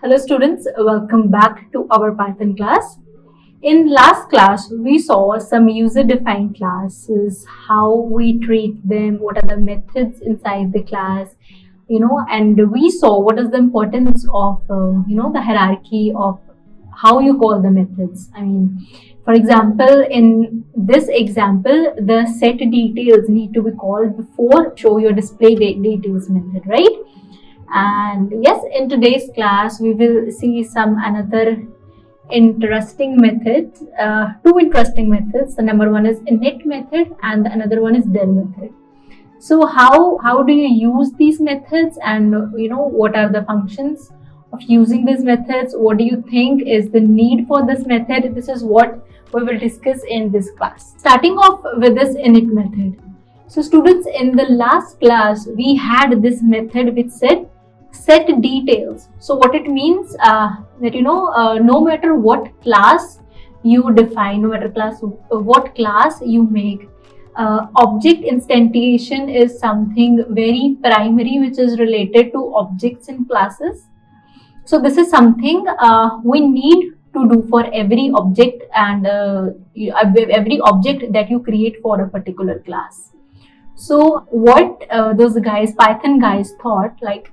Hello students, welcome back to our Python class. In last class, we saw some user-defined classes, how we treat them, what are the methods inside the class, and we saw what is the importance of, the hierarchy of how you call the methods. For example, in this example, the set details need to be called before show your display details method, right? And yes, in today's class we will see some another interesting methods, two interesting methods. The number one is init method and the another one is del method. So how do you use these methods, and what are the functions of using these methods? What do you think is the need for this method? This is what we will discuss in this class. Starting off with this init method. So students, in the last class we had this method which said set details. So what it means, that no matter what class you define, no matter what class you make, object instantiation is something very primary which is related to objects and classes. So this is something we need to do for every object and every object that you create for a particular class. So what those guys, Python guys, thought, like,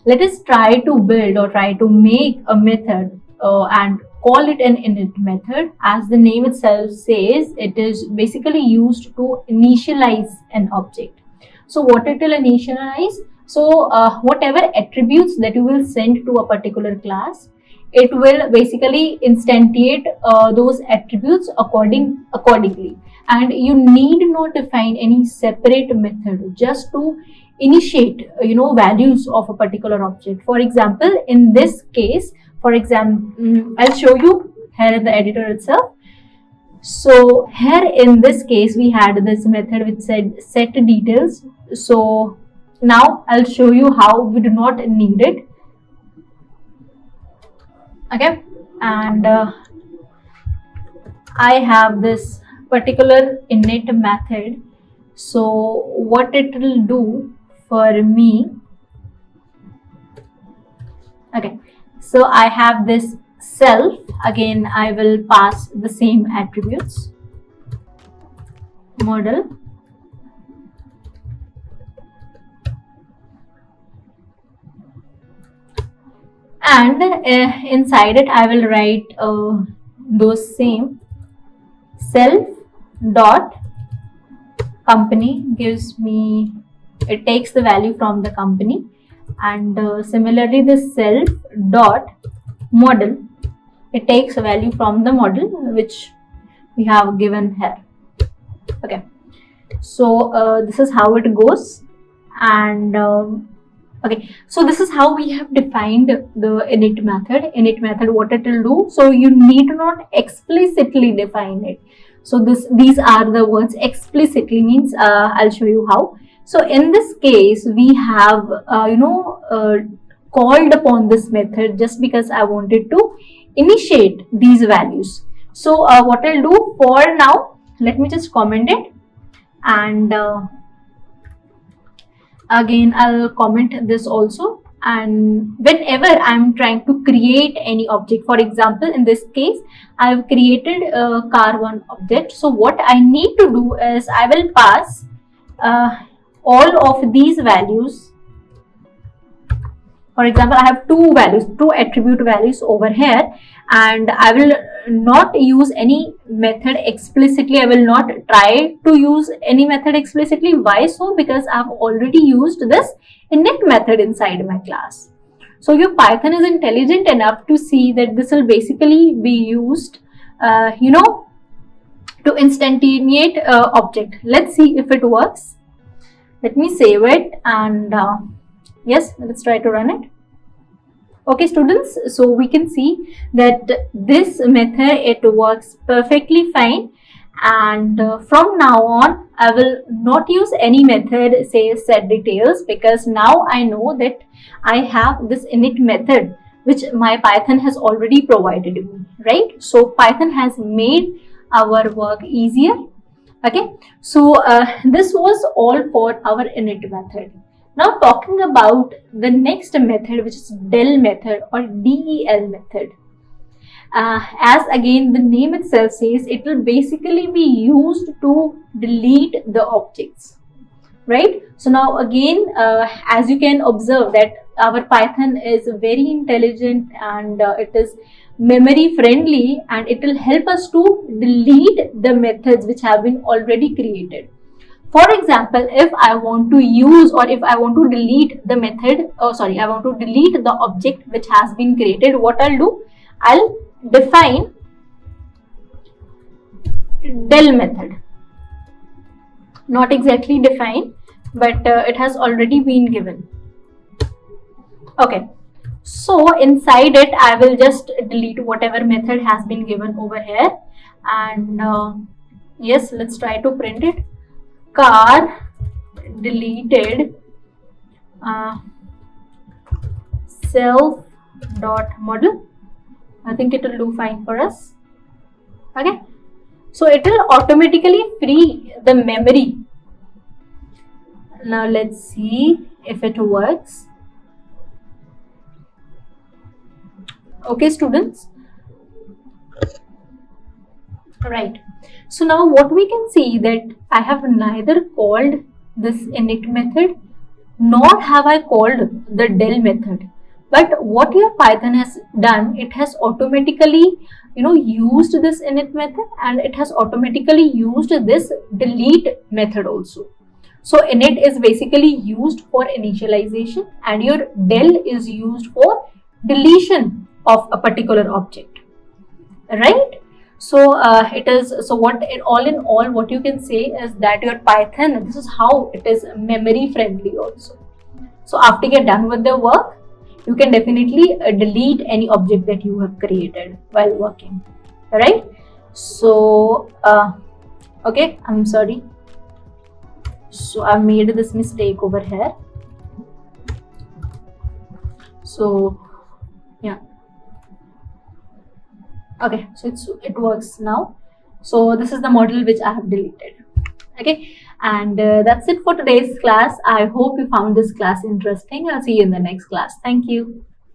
let us try to build or try to make a method and call it an init method. As the name itself says, it is basically used to initialize an object. So what it will initialize? So whatever attributes that you will send to a particular class, it will basically instantiate those attributes accordingly. And you need not define any separate method just to initiate values of a particular object. For example, in this case, I'll show you here in the editor itself. So here in this case we had this method which said set details. So now I'll show you how we do not need it. Okay, and I have this particular init method. So what it will do for me, okay, so I have this self. Again, I will pass the same attributes, model, and inside it I will write those same self dot company gives me, it takes the value from the company, and similarly this self dot model, it takes a value from the model which we have given here. Okay, so this is how it goes. And okay, so this is how we have defined the init method. What it will do, so you need not explicitly define it. So these are the words. Explicitly means I'll show you how. So in this case we have called upon this method just because I wanted to initiate these values. So what I'll do for now, let me just comment it, and again I'll comment this also. And whenever I'm trying to create any object, for example in this case I've created a car1 object. So what I need to do is I will pass all of these values. For example, I have two attribute values over here, and I will not use any method explicitly. I will not try to use any method explicitly. Why so? Because I've already used this init method inside my class. So your Python is intelligent enough to see that this will basically be used to instantiate object. Let's see if it works. Let me save it, and yes, let's try to run it. Okay students, so we can see that this method, it works perfectly fine. And from now on I will not use any method say set details, because now I know that I have this init method which my Python has already provided me, right? So Python has made our work easier. Okay, so this was all for our init method. Now talking about the next method, which is del method or del method. As again the name itself says, it will basically be used to delete the objects, right? So now again, as you can observe that our Python is very intelligent and it is memory friendly, and it will help us to delete the methods which have been already created. For example, if I want to use, or if I want to delete the method, I want to delete the object which has been created, what I'll do, I'll define del method. Not exactly define, but it has already been given. Okay, so inside it I will just delete whatever method has been given over here, and yes, let's try to print it. Car deleted self dot model. I think it will do fine for us. Okay, so it will automatically free the memory. Now let's see if it works. Okay, students. Right. So now what we can see, that I have neither called this init method nor have I called the del method. But what your Python has done, it has automatically used this init method, and it has automatically used this delete method also. So init is basically used for initialization, and your del is used for deletion of a particular object, right? So it is, so what all in all what you can say is that your Python, this is how it is memory friendly also. So after you're done with the work, you can definitely delete any object that you have created while working, right? So okay, I'm sorry, so I made this mistake over here. So yeah, okay, so it works now. So this is the model which I have deleted. Okay, and that's it for today's class. I hope you found this class interesting. I'll see you in the next class. Thank you.